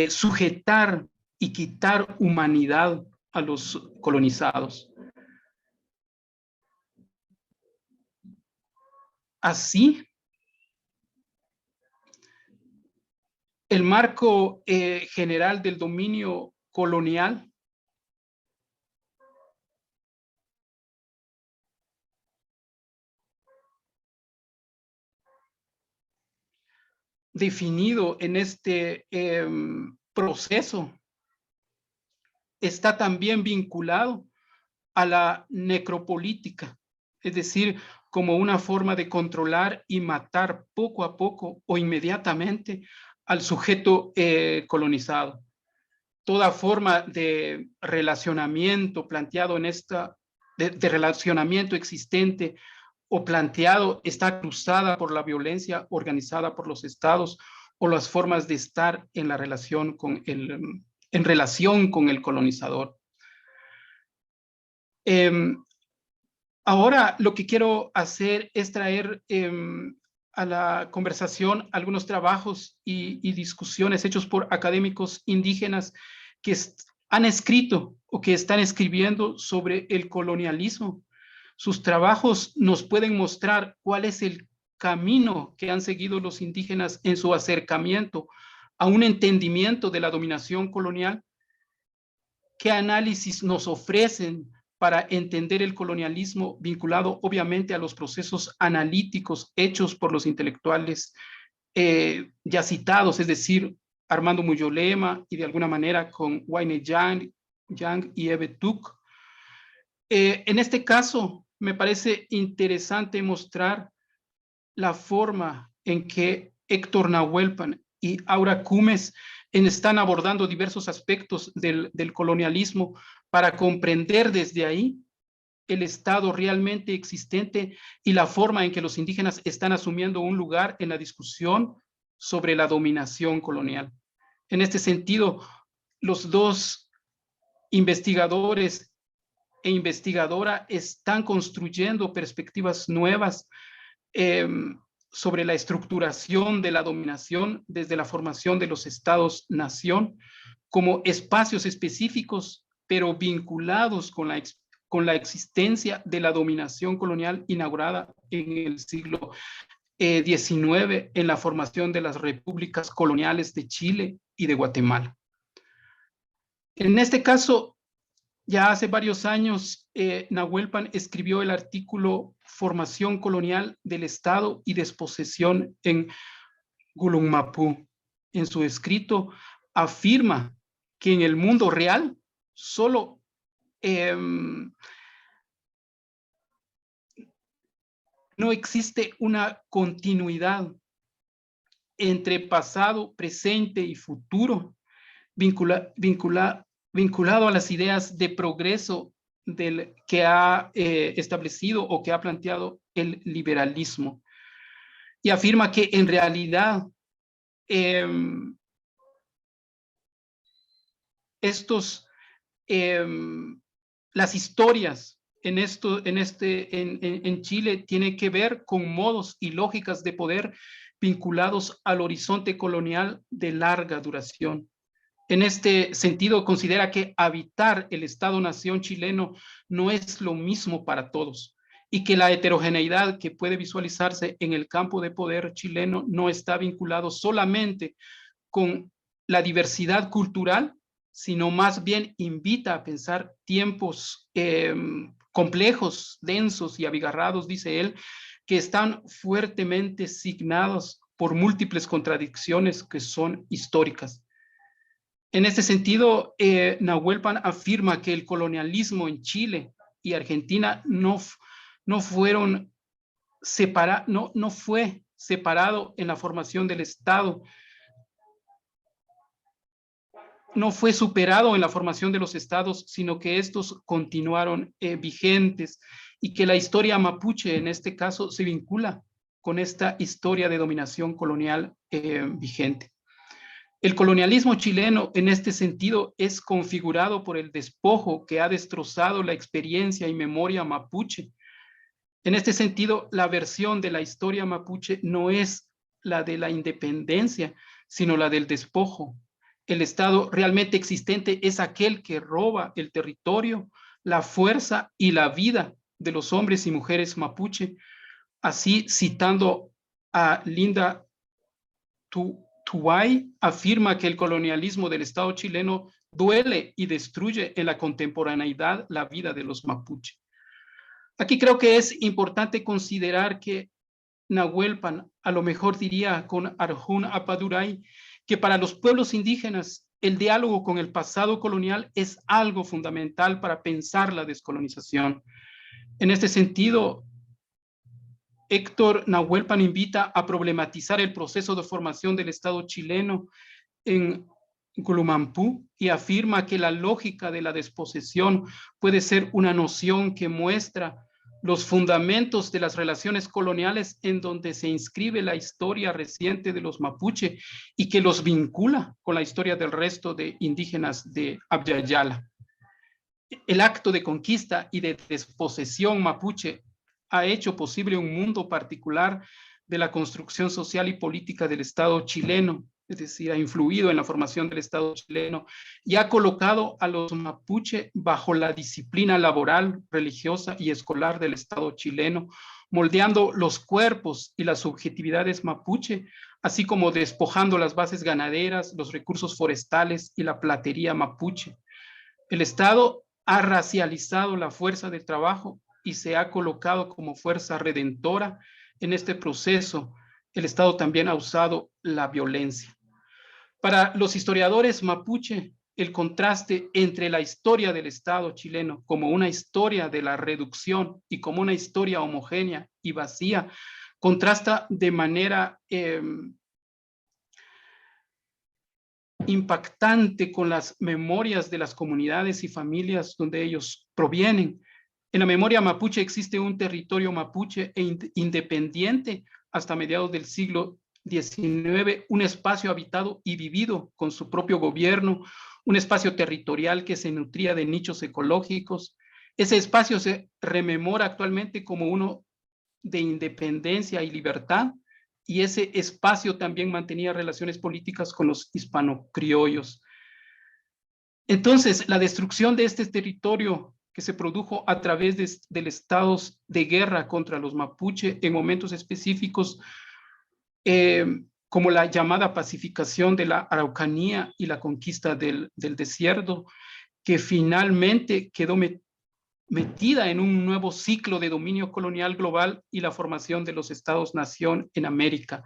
sujetar y quitar humanidad a los colonizados. Así, el marco general del dominio colonial definido en este proceso está también vinculado a la necropolítica, es decir, como una forma de controlar y matar poco a poco o inmediatamente al sujeto colonizado. Toda forma de relacionamiento planteado en de relacionamiento existente o planteado está cruzada por la violencia organizada por los estados o las formas de estar en la relación en relación con el colonizador. Ahora lo que quiero hacer es traer a la conversación algunos trabajos y discusiones hechos por académicos indígenas que han escrito o que están escribiendo sobre el colonialismo. Sus trabajos nos pueden mostrar cuál es el camino que han seguido los indígenas en su acercamiento a un entendimiento de la dominación colonial, qué análisis nos ofrecen para entender el colonialismo vinculado obviamente a los procesos analíticos hechos por los intelectuales ya citados, es decir, Armando Muyolema y de alguna manera con Wayne Yang y Eve Tuck. En este caso, me parece interesante mostrar la forma en que Héctor Nahuelpan y Aura Cumes están abordando diversos aspectos del colonialismo para comprender desde ahí el estado realmente existente y la forma en que los indígenas están asumiendo un lugar en la discusión sobre la dominación colonial. En este sentido, los dos investigadores e investigadora están construyendo perspectivas nuevas sobre la estructuración de la dominación desde la formación de los estados-nación como espacios específicos, pero vinculados con la existencia de la dominación colonial inaugurada en el siglo XIX en la formación de las repúblicas coloniales de Chile y de Guatemala. En este caso, ya hace varios años, Nahuelpan escribió el artículo Formación colonial del Estado y desposesión en Gulumapú. En su escrito afirma que en el mundo real solo no existe una continuidad entre pasado, presente y futuro, vinculado a las ideas de progreso que ha establecido o que ha planteado el liberalismo. Y afirma que en realidad las historias en Chile tienen que ver con modos y lógicas de poder vinculados al horizonte colonial de larga duración. En este sentido, considera que habitar el Estado-nación chileno no es lo mismo para todos y que la heterogeneidad que puede visualizarse en el campo de poder chileno no está vinculado solamente con la diversidad cultural, sino más bien invita a pensar tiempos complejos, densos y abigarrados, dice él, que están fuertemente signados por múltiples contradicciones que son históricas. En este sentido, Nahuelpan afirma que el colonialismo en Chile y Argentina no fue separado en la formación del Estado, no fue superado en la formación de los estados, sino que estos continuaron vigentes y que la historia mapuche en este caso se vincula con esta historia de dominación colonial vigente. El colonialismo chileno en este sentido es configurado por el despojo que ha destrozado la experiencia y memoria mapuche. En este sentido, la versión de la historia mapuche no es la de la independencia, sino la del despojo. El Estado realmente existente es aquel que roba el territorio, la fuerza y la vida de los hombres y mujeres mapuche. Así, citando a Linda Tuay, afirma que el colonialismo del Estado chileno duele y destruye en la contemporaneidad la vida de los mapuche. Aquí creo que es importante considerar que Nahuelpan a lo mejor diría con Arjun Appadurai que para los pueblos indígenas el diálogo con el pasado colonial es algo fundamental para pensar la descolonización. En este sentido, Héctor Nahuelpan invita a problematizar el proceso de formación del Estado chileno en Gulumampú y afirma que la lógica de la desposesión puede ser una noción que muestra los fundamentos de las relaciones coloniales en donde se inscribe la historia reciente de los mapuche y que los vincula con la historia del resto de indígenas de Abya Yala. El acto de conquista y de desposesión mapuche ha hecho posible un mundo particular de la construcción social y política del Estado chileno, es decir, ha influido en la formación del Estado chileno y ha colocado a los mapuche bajo la disciplina laboral, religiosa y escolar del Estado chileno, moldeando los cuerpos y las subjetividades mapuche, así como despojando las bases ganaderas, los recursos forestales y la platería mapuche. El Estado ha racializado la fuerza de trabajo y se ha colocado como fuerza redentora en este proceso. El Estado también ha usado la violencia. Para los historiadores mapuche, el contraste entre la historia del Estado chileno como una historia de la reducción y como una historia homogénea y vacía, contrasta de manera impactante con las memorias de las comunidades y familias donde ellos provienen. En la memoria mapuche existe un territorio mapuche independiente hasta mediados del siglo XIX, un espacio habitado y vivido con su propio gobierno, un espacio territorial que se nutría de nichos ecológicos. Ese espacio se rememora actualmente como uno de independencia y libertad, y ese espacio también mantenía relaciones políticas con los hispano-criollos. Entonces, la destrucción de este territorio que se produjo a través de estados de guerra contra los mapuche en momentos específicos como la llamada pacificación de la Araucanía y la conquista del desierto, que finalmente quedó metida en un nuevo ciclo de dominio colonial global y la formación de los estados-nación en América.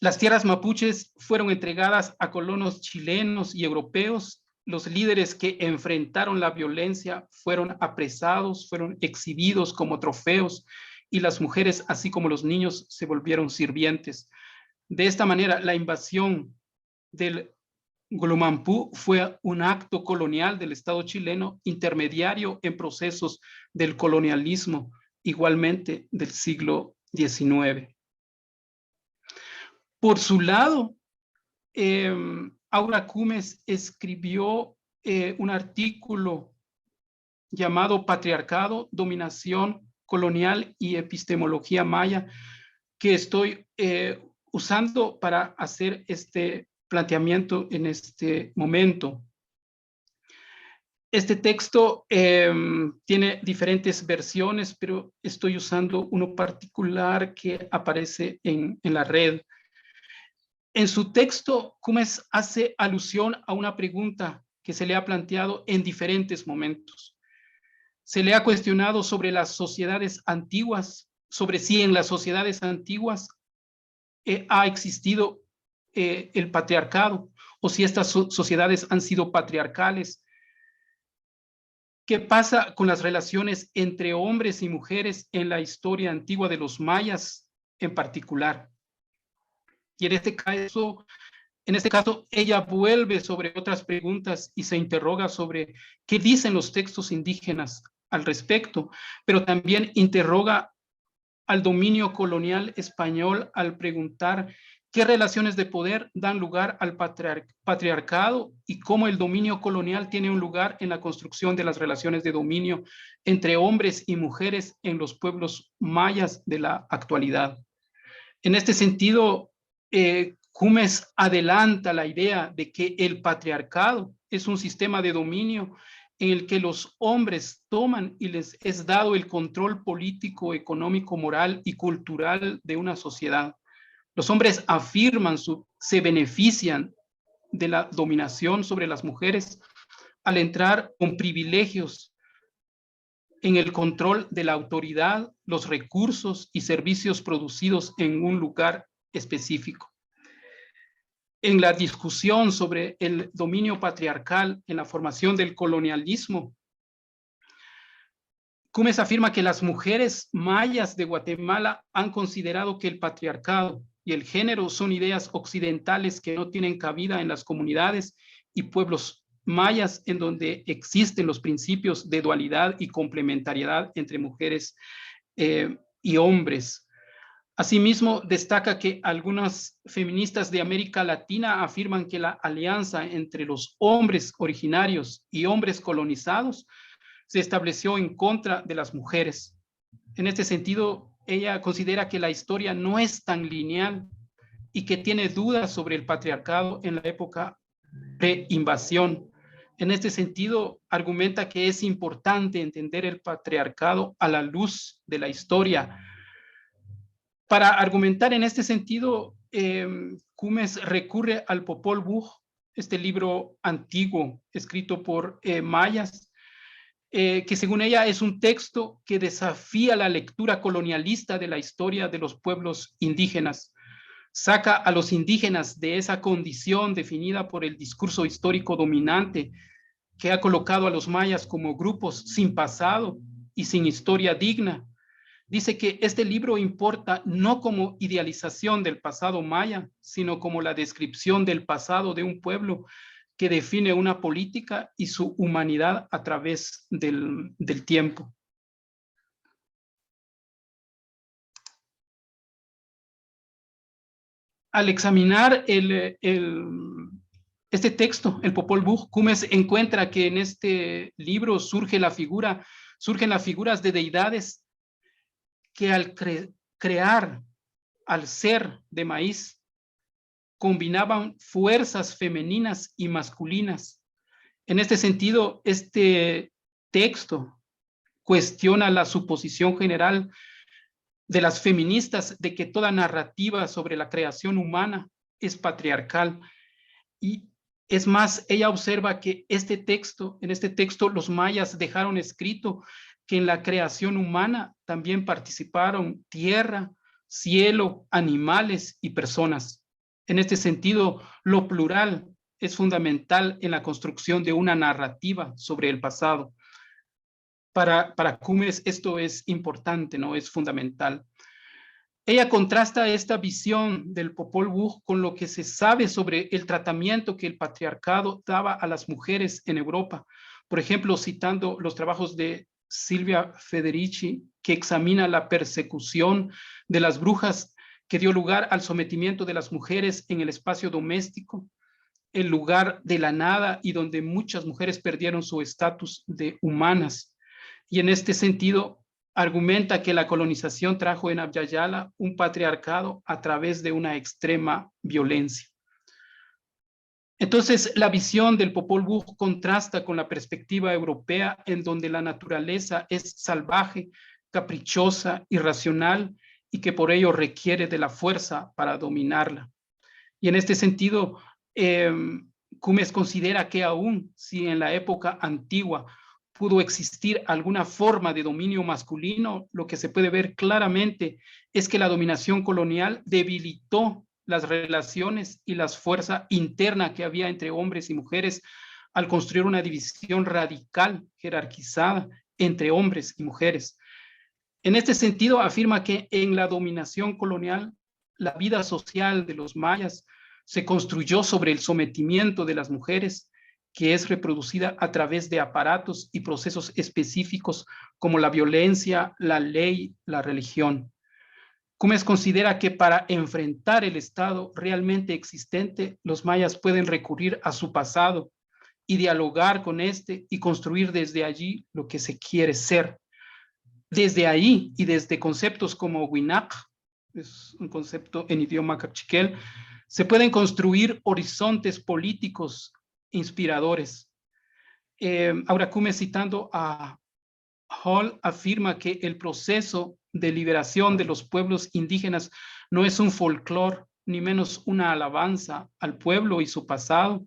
Las tierras mapuches fueron entregadas a colonos chilenos y europeos. Los líderes que enfrentaron la violencia fueron apresados, fueron exhibidos como trofeos, y las mujeres, así como los niños, se volvieron sirvientes. De esta manera, la invasión del Golomampú fue un acto colonial del Estado chileno, intermediario en procesos del colonialismo, igualmente del siglo XIX. Por su lado, Aura Cumes escribió un artículo llamado Patriarcado, Dominación Colonial y Epistemología Maya, que estoy usando para hacer este planteamiento en este momento. Este texto tiene diferentes versiones, pero estoy usando uno particular que aparece en la red. En su texto, Cumes hace alusión a una pregunta que se le ha planteado en diferentes momentos. Se le ha cuestionado sobre las sociedades antiguas, sobre si en las sociedades antiguas ha existido el patriarcado, o si estas sociedades han sido patriarcales. ¿Qué pasa con las relaciones entre hombres y mujeres en la historia antigua de los mayas en particular? Y en este caso, ella vuelve sobre otras preguntas y se interroga sobre qué dicen los textos indígenas al respecto, pero también interroga al dominio colonial español al preguntar qué relaciones de poder dan lugar al patriarcado y cómo el dominio colonial tiene un lugar en la construcción de las relaciones de dominio entre hombres y mujeres en los pueblos mayas de la actualidad. En este sentido, Cumes adelanta la idea de que el patriarcado es un sistema de dominio en el que los hombres toman y les es dado el control político, económico, moral y cultural de una sociedad. Los hombres afirman, se benefician de la dominación sobre las mujeres al entrar con privilegios en el control de la autoridad, los recursos y servicios producidos en un lugar específico. En la discusión sobre el dominio patriarcal en la formación del colonialismo, Cumes afirma que las mujeres mayas de Guatemala han considerado que el patriarcado y el género son ideas occidentales que no tienen cabida en las comunidades y pueblos mayas en donde existen los principios de dualidad y complementariedad entre mujeres y hombres. Asimismo, destaca que algunas feministas de América Latina afirman que la alianza entre los hombres originarios y hombres colonizados se estableció en contra de las mujeres. En este sentido, ella considera que la historia no es tan lineal y que tiene dudas sobre el patriarcado en la época pre-invasión. En este sentido, argumenta que es importante entender el patriarcado a la luz de la historia. Para argumentar en este sentido, Cumes recurre al Popol Vuh, este libro antiguo escrito por mayas, que según ella es un texto que desafía la lectura colonialista de la historia de los pueblos indígenas. Saca a los indígenas de esa condición definida por el discurso histórico dominante que ha colocado a los mayas como grupos sin pasado y sin historia digna. Dice que este libro importa no como idealización del pasado maya, sino como la descripción del pasado de un pueblo que define una política y su humanidad a través del tiempo. Al examinar este texto, el Popol Vuh, Cumes encuentra que en este libro surgen las figuras de deidades que al crear al ser de maíz combinaban fuerzas femeninas y masculinas. En este sentido, este texto cuestiona la suposición general de las feministas de que toda narrativa sobre la creación humana es patriarcal. Y es más, ella observa que en este texto los mayas dejaron escrito que en la creación humana también participaron tierra, cielo, animales y personas. En este sentido, lo plural es fundamental en la construcción de una narrativa sobre el pasado. Para Cumes esto es importante, ¿no? Es fundamental. Ella contrasta esta visión del Popol Vuh con lo que se sabe sobre el tratamiento que el patriarcado daba a las mujeres en Europa. Por ejemplo, citando los trabajos de Silvia Federici, que examina la persecución de las brujas que dio lugar al sometimiento de las mujeres en el espacio doméstico, el lugar de la nada y donde muchas mujeres perdieron su estatus de humanas. Y en este sentido, argumenta que la colonización trajo en Abya Yala un patriarcado a través de una extrema violencia. Entonces, la visión del Popol Vuh contrasta con la perspectiva europea, en donde la naturaleza es salvaje, caprichosa, irracional, y que por ello requiere de la fuerza para dominarla. Y en este sentido, Cumes considera que aún si en la época antigua pudo existir alguna forma de dominio masculino, lo que se puede ver claramente es que la dominación colonial debilitó las relaciones y la fuerza interna que había entre hombres y mujeres al construir una división radical, jerarquizada entre hombres y mujeres. En este sentido, afirma que en la dominación colonial, la vida social de los mayas se construyó sobre el sometimiento de las mujeres, que es reproducida a través de aparatos y procesos específicos como la violencia, la ley, la religión. Cumes considera que para enfrentar el Estado realmente existente, los mayas pueden recurrir a su pasado y dialogar con este y construir desde allí lo que se quiere ser. Desde ahí y desde conceptos como Winak, es un concepto en idioma cachiquel, se pueden construir horizontes políticos inspiradores. Ahora Cumes, citando a Hall, afirma que el proceso de liberación de los pueblos indígenas no es un folclore, ni menos una alabanza al pueblo y su pasado,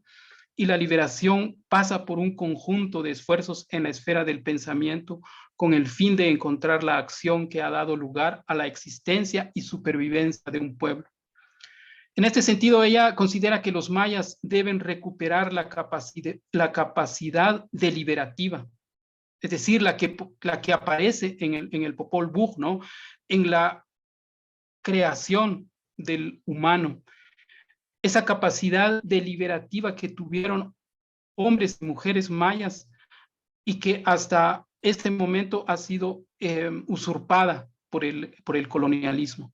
y la liberación pasa por un conjunto de esfuerzos en la esfera del pensamiento con el fin de encontrar la acción que ha dado lugar a la existencia y supervivencia de un pueblo. En este sentido, ella considera que los mayas deben recuperar la capacidad deliberativa, es decir, la que aparece en el Popol Vuh, ¿no? En la creación del humano. Esa capacidad deliberativa que tuvieron hombres y mujeres mayas y que hasta este momento ha sido usurpada por el colonialismo.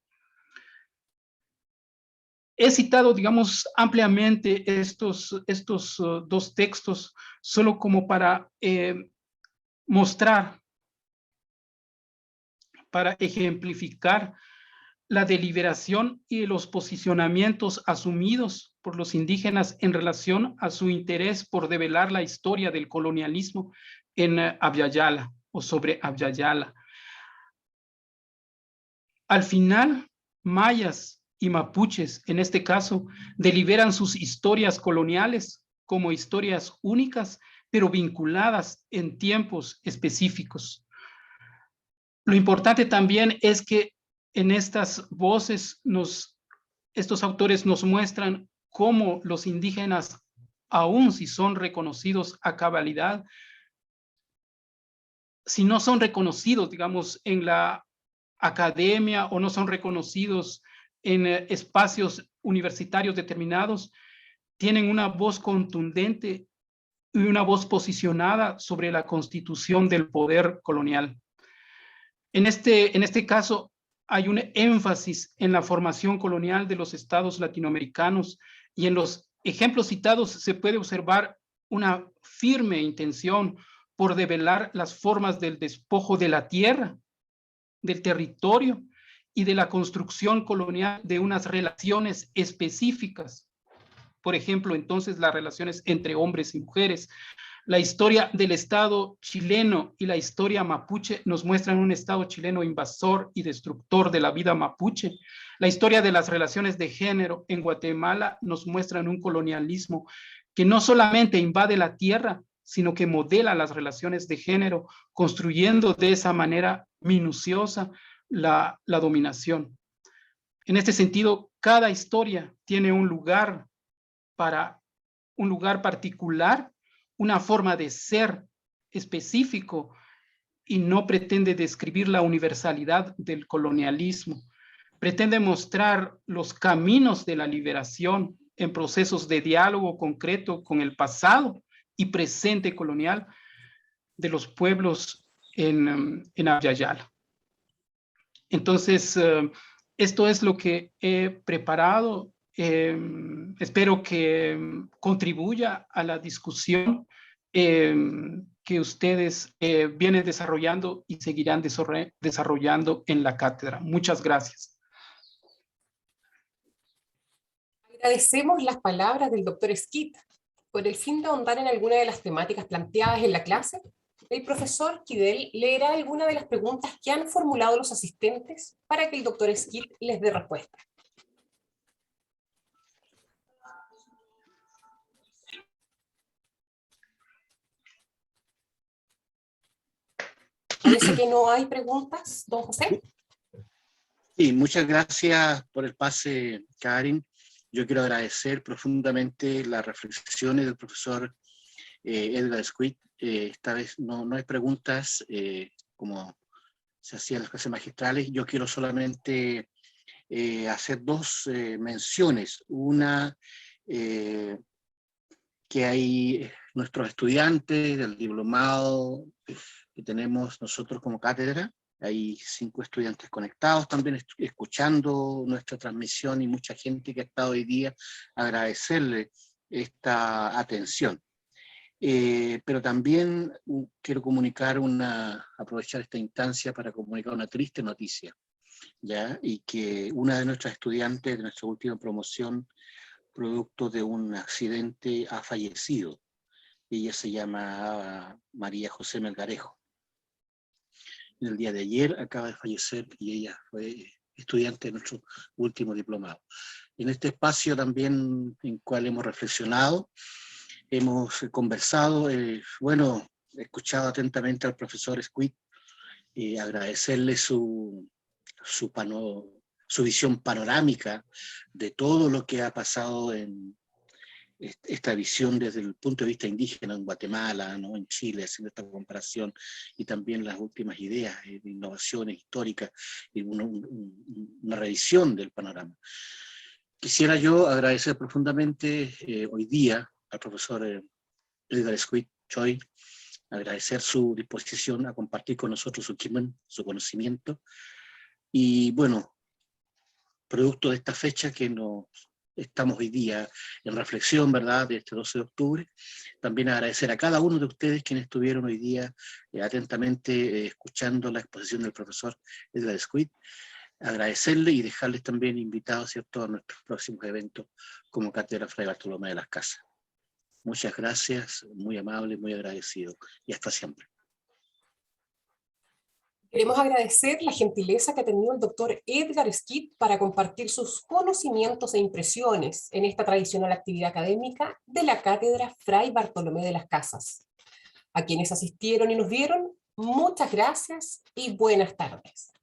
He citado, digamos, ampliamente estos dos textos solo como para mostrar, para ejemplificar la deliberación y los posicionamientos asumidos por los indígenas en relación a su interés por develar la historia del colonialismo en Abya Yala o sobre Abya Yala. Al final, mayas y mapuches, en este caso, deliberan sus historias coloniales como historias únicas, pero vinculadas en tiempos específicos. Lo importante también es que en estas voces estos autores nos muestran cómo los indígenas, aun si son reconocidos a cabalidad, si no son reconocidos, digamos, en la academia o no son reconocidos en espacios universitarios determinados, tienen una voz contundente y una voz posicionada sobre la constitución del poder colonial. En este caso, hay un énfasis en la formación colonial de los estados latinoamericanos y en los ejemplos citados se puede observar una firme intención por develar las formas del despojo de la tierra, del territorio y de la construcción colonial de unas relaciones específicas. Por ejemplo, entonces las relaciones entre hombres y mujeres, La historia del Estado chileno y la historia mapuche nos muestran un Estado chileno invasor y destructor de la vida mapuche. La historia de las relaciones de género en Guatemala nos muestran un colonialismo que no solamente invade la tierra, sino que modela las relaciones de género, construyendo de esa manera minuciosa la dominación. En este sentido, cada historia tiene un lugar particular, una forma de ser específico, y no pretende describir la universalidad del colonialismo. Pretende mostrar los caminos de la liberación en procesos de diálogo concreto con el pasado y presente colonial de los pueblos en Abya-Yala. Entonces, esto es lo que he preparado. Espero que contribuya a la discusión que ustedes vienen desarrollando y seguirán desarrollando en la cátedra. Muchas gracias. Agradecemos las palabras del doctor Schitt. Con el fin de ahondar en alguna de las temáticas planteadas en la clase, el profesor Kidel leerá algunas de las preguntas que han formulado los asistentes para que el doctor Schitt les dé respuesta. Parece que no hay preguntas, don José. Sí, muchas gracias por el pase, Karen. Yo quiero agradecer profundamente las reflexiones del profesor Edgar Schitt. Esta vez no hay preguntas como se hacía en las clases magistrales. Yo quiero solamente hacer dos menciones. Una, que hay nuestros estudiantes del diplomado que tenemos nosotros como cátedra. Hay 5 estudiantes conectados también escuchando nuestra transmisión, y mucha gente que ha estado hoy día, agradecerle esta atención. Pero también quiero aprovechar esta instancia para comunicar una triste noticia, ¿ya? Y que una de nuestras estudiantes de nuestra última promoción, producto de un accidente, ha fallecido. Ella se llama María José Melgarejo. El día de ayer acaba de fallecer y ella fue estudiante de nuestro último diplomado. En este espacio también en cual hemos reflexionado, hemos conversado, he escuchado atentamente al profesor Schitt, agradecerle su visión panorámica de todo lo que ha pasado en esta visión desde el punto de vista indígena en Guatemala, ¿no? En Chile, haciendo esta comparación, y también las últimas ideas de innovaciones históricas y una revisión del panorama. Quisiera yo agradecer profundamente hoy día al profesor Edgar Schitt Choi, agradecer su disposición a compartir con nosotros su conocimiento, y bueno, producto de esta fecha que estamos hoy día en reflexión, ¿verdad?, de este 12 de octubre, también agradecer a cada uno de ustedes quienes estuvieron hoy día atentamente escuchando la exposición del profesor Edgar Schitt, agradecerle y dejarles también invitados, ¿cierto?, a nuestros próximos eventos como Cátedra Fray Bartolomé de las Casas. Muchas gracias, muy amable, muy agradecido, y hasta siempre. Queremos agradecer la gentileza que ha tenido el doctor Edgar Schitt para compartir sus conocimientos e impresiones en esta tradicional actividad académica de la Cátedra Fray Bartolomé de las Casas. A quienes asistieron y nos vieron, muchas gracias y buenas tardes.